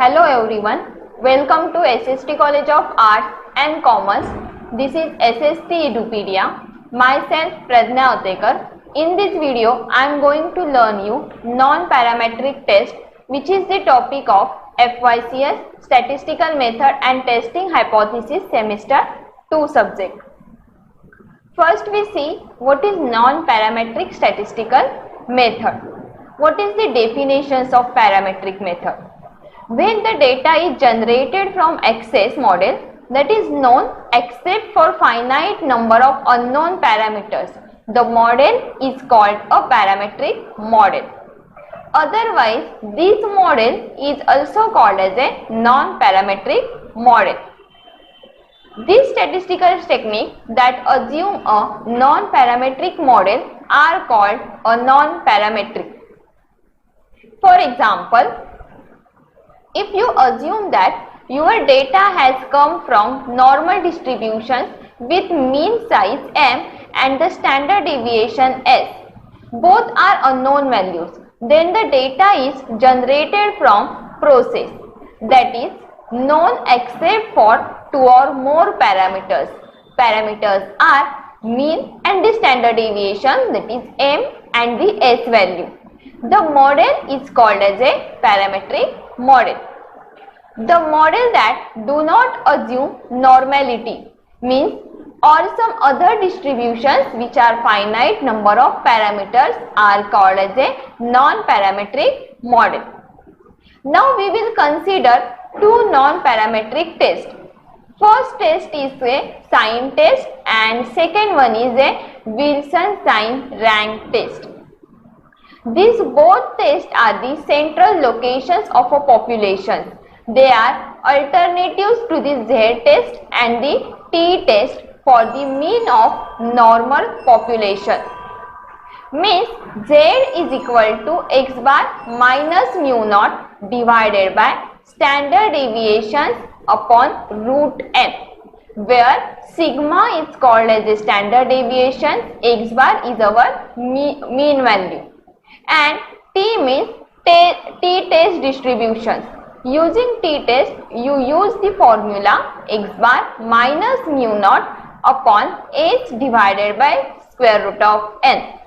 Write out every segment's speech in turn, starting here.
Hello everyone, welcome to SST College of Arts and Commerce. This is SST Edupedia. Myself Pradnya Otekar. In this video, I am going to learn you non-parametric test, which is the topic of FYCS Statistical Method and Testing Hypothesis Semester 2 subject. First we see what is non-parametric statistical method. What is the definitions of parametric method? When the data is generated from excess model that is known except for finite number of unknown parameters, the model is called a parametric model. Otherwise, this model is also called as a non-parametric model. These statistical techniques that assume a non-parametric model are called a non-parametric. For example, if you assume that your data has come from normal distributions with mean size m and the standard deviation s, both are unknown values, then the data is generated from process that is known except for two or more parameters. Parameters are mean and the standard deviation, that is m and the s value. The model is called as a parametric model. The model that do not assume normality means or some other distributions which are finite number of parameters are called as a non-parametric model. Now we will consider two non-parametric tests. First test is a sign test and second one is a Wilson sign rank test. These both tests are the central locations of a population. They are alternatives to the Z test and the T test for the mean of normal population. Means Z is equal to x bar minus mu naught divided by standard deviations upon root n, where sigma is called as a standard deviation, x bar is our mean value, and T means T test distributions. Using T test, you use the formula x bar minus mu naught upon h divided by square root of n.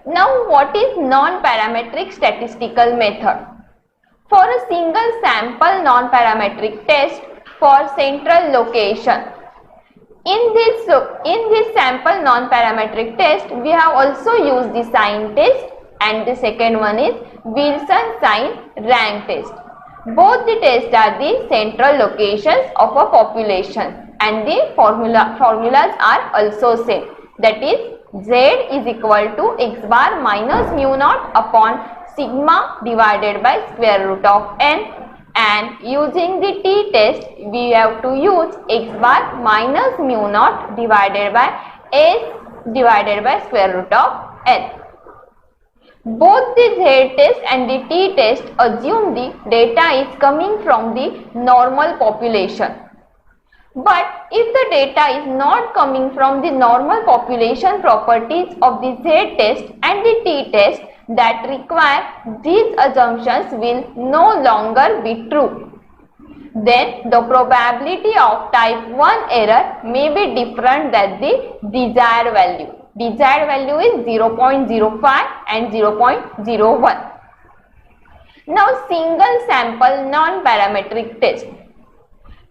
Now what is non-parametric statistical method? For a single sample non-parametric test for central location. In this sample non-parametric test, we have also used the sign test and the second one is Wilson sign rank test. Both the tests are the central locations of a population and the formulas are also same. That is Z is equal to x bar minus mu naught upon sigma divided by square root of n, and using the T test we have to use x bar minus mu naught divided by s divided by square root of n. Both the Z test and the T test assume the data is coming from the normal population. But if the data is not coming from the normal population properties of the Z test and the T test that require these assumptions will no longer be true. Then the probability of type 1 error may be different than the desired value. Desired value is 0.05 and 0.01. Now single sample non-parametric test.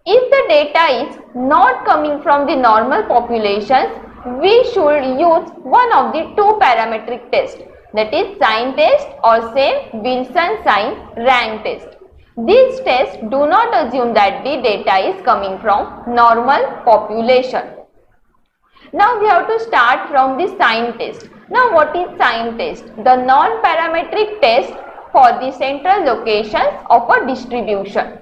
If the data is not coming from the normal populations, we should use one of the two parametric tests, that is sign test or say Wilson sign rank test. These tests do not assume that the data is coming from normal population. Now we have to start from the sign test. Now what is sign test? The non-parametric test for the central locations of a distribution.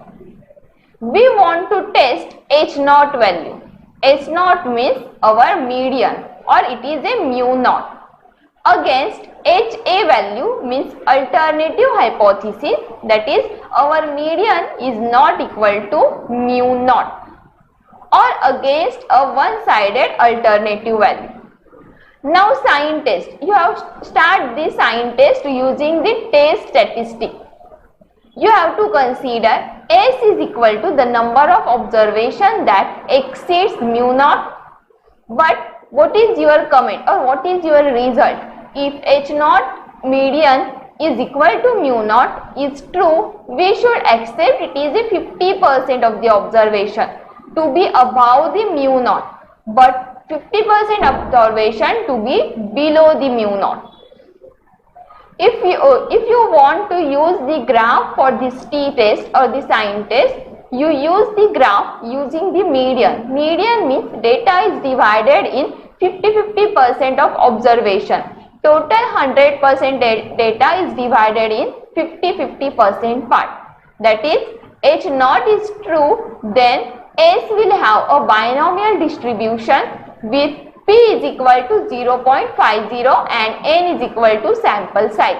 We want to test H naught value. H naught means our median or it is a mu naught against HA value means alternative hypothesis, that is our median is not equal to mu naught, or against a one-sided alternative value. Now sign test. You have start the sign test using the test statistic. You have to consider S is equal to the number of observation that exceeds mu naught. But what is your comment or what is your result? If H naught median is equal to mu naught is true, we should accept it is a 50% of the observation to be above the mu naught, but 50% observation to be below the mu naught. If you want to use the graph for this t-test or the sign test, you use the graph using the median. Median means data is divided in 50-50% of observation. Total 100% data is divided in 50-50% part. That is, H naught is true, then S will have a binomial distribution with P is equal to 0.50 and N is equal to sample size.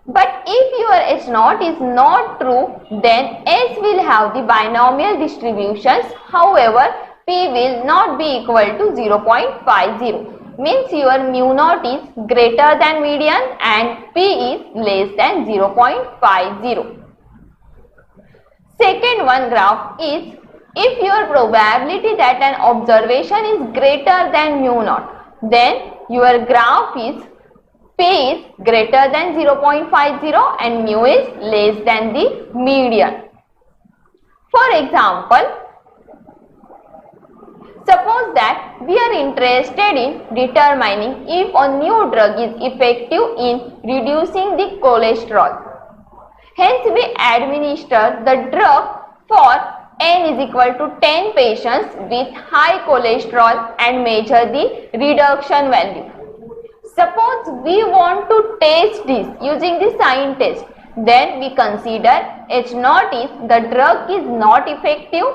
But if your H naught is not true, then S will have the binomial distributions. However, P will not be equal to 0.50. Means your mu naught is greater than median and P is less than 0.50. Second one graph is, if your probability that an observation is greater than mu naught, then your graph is P is greater than 0.50 and mu is less than the median. For example, suppose that we are interested in determining if a new drug is effective in reducing the cholesterol. Hence, we administer the drug for N is equal to 10 patients with high cholesterol and measure the reduction value. Suppose we want to test this using the sign test, then we consider H naught is the drug is not effective,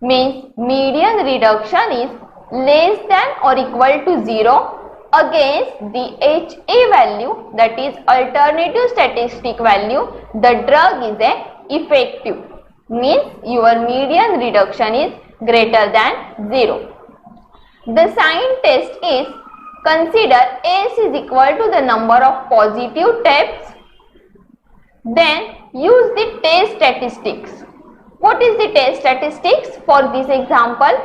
means median reduction is less than or equal to 0 against the HA value, that is alternative statistic value, the drug is effective. Means your median reduction is greater than 0. The sign test is, consider S is equal to the number of positive taps. Then use the test statistics. What is the test statistics for this example?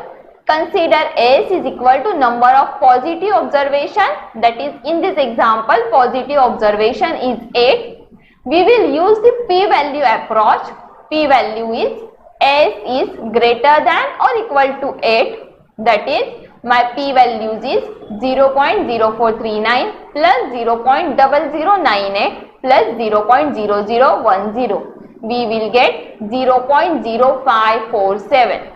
Consider S is equal to number of positive observation, that is in this example positive observation is 8. We will use the p-value approach. P-value is S is greater than or equal to 8, that is my p-values is 0.0439 plus 0.0098 plus 0.0010. We will get 0.0547.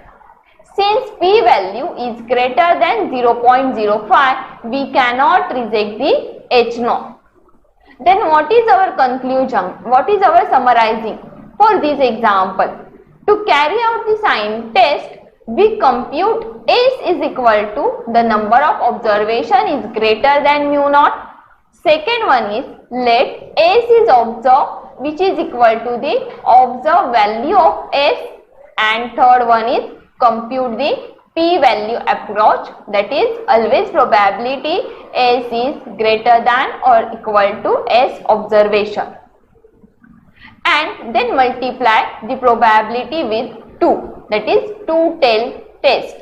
Since p-value is greater than 0.05, we cannot reject the H naught. Then what is our conclusion? What is our summarizing? For this example, to carry out the sign test, we compute S is equal to the number of observation is greater than mu naught. Second one is, let S is observed, which is equal to the observed value of S, and third one is compute the p-value approach, that is always probability S is greater than or equal to S observation, and then multiply the probability with 2, that is two-tail test.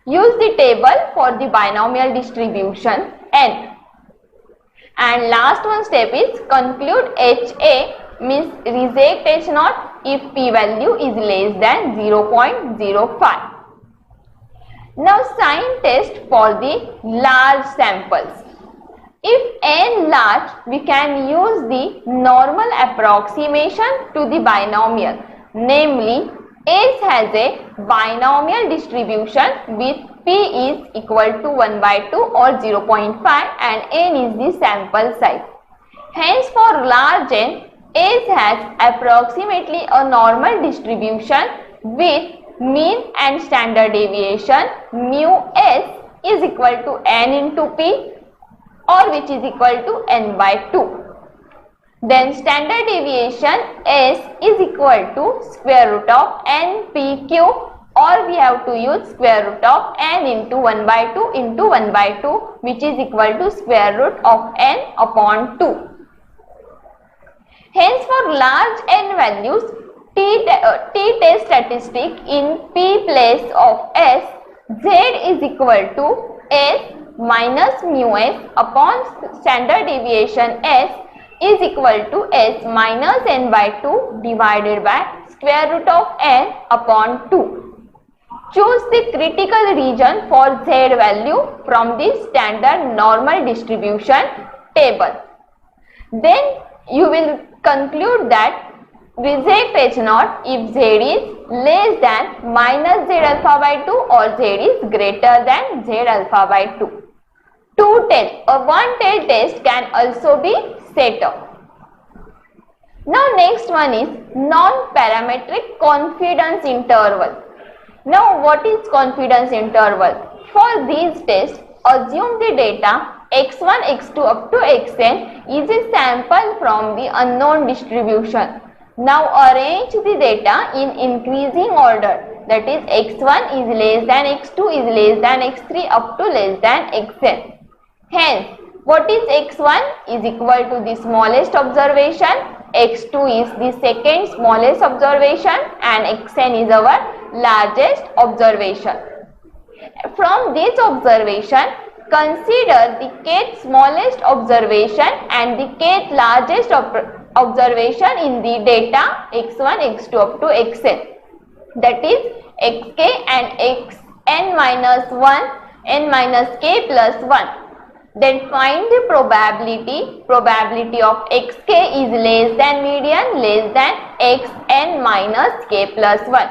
Use the table for the binomial distribution N. And last one step is conclude HA, means reject H naught if p-value is less than 0.05. Now sign test for the large samples. If n large, we can use the normal approximation to the binomial, namely S has a binomial distribution with P is equal to 1 by 2 or 0.5 and N is the sample size. Hence for large N, S has approximately a normal distribution with mean and standard deviation mu S is equal to N into P, or which is equal to N by 2. Then standard deviation S is equal to square root of NPQ, or we have to use square root of N into 1 by 2 into 1 by 2, which is equal to square root of N upon 2. Hence, for large n values, t-test statistic in p place of s, z is equal to s minus mu s upon standard deviation s is equal to s minus n by 2 divided by square root of n upon 2. Choose the critical region for z value from the standard normal distribution table. Then you will conclude that reject H0 if z is less than minus z alpha by 2 or z is greater than z alpha by 2. Two-tail or one-tail test can also be set up. Now next one is non-parametric confidence interval. Now what is confidence interval? For these tests, assume the data x1, x2 up to xn is a sample from the unknown distribution. Now arrange the data in increasing order, that is x1 is less than x2 is less than x3 up to less than xn. Hence, what is x1 is equal to the smallest observation, x2 is the second smallest observation and xn is our largest observation. From this observation, consider the kth smallest observation and the kth largest observation in the data x1, x2 up to xn, that is xk and xn minus 1, n minus k plus 1. Then find the probability of xk is less than median less than xn minus k plus 1.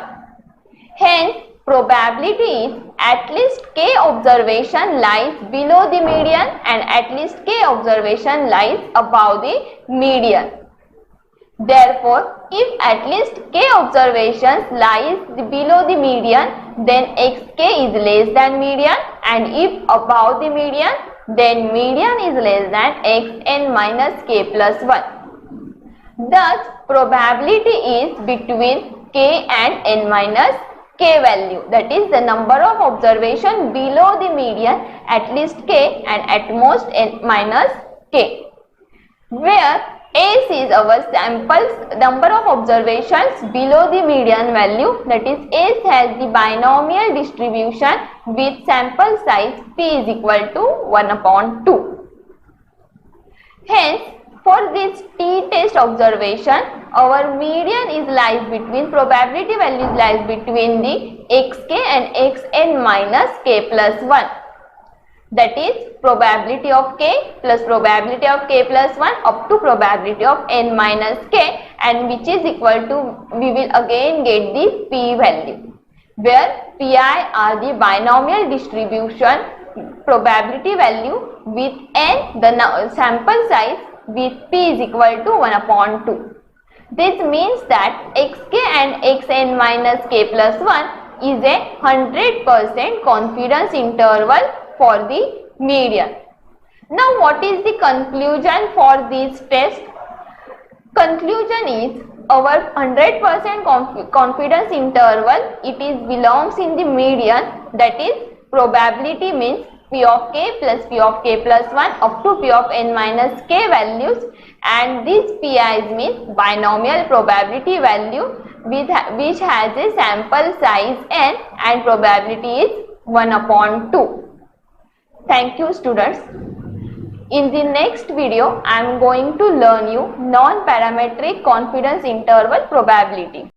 Hence, probability is at least k observation lies below the median and at least k observation lies above the median. Therefore, if at least k observations lies below the median, then xk is less than median, and if above the median, then median is less than xn minus k plus 1. Thus, probability is between k and n minus k value, that is the number of observation below the median, at least k and at most n minus k, where S is our samples number of observations below the median value, that is S has the binomial distribution with sample size p is equal to 1 upon 2. Hence, for this t-test observation, our median is lies between, probability values lies between the xk and xn minus k plus 1. That is probability of k plus probability of k plus 1 up to probability of n minus k, and which is equal to, we will again get the p value, where pi are the binomial distribution probability value with n the sample size with p is equal to 1 upon 2. This means that xk and xn minus k plus 1 is a 100% confidence interval for the median. Now what is the conclusion for this test? Conclusion is our 100% confidence interval, it is belongs in the median, that is probability means p of k plus p of k plus 1 up to p of n minus k values, and this pi means binomial probability value which has a sample size n and probability is 1 upon 2. Thank you students. In the next video, I am going to learn you non-parametric confidence interval probability.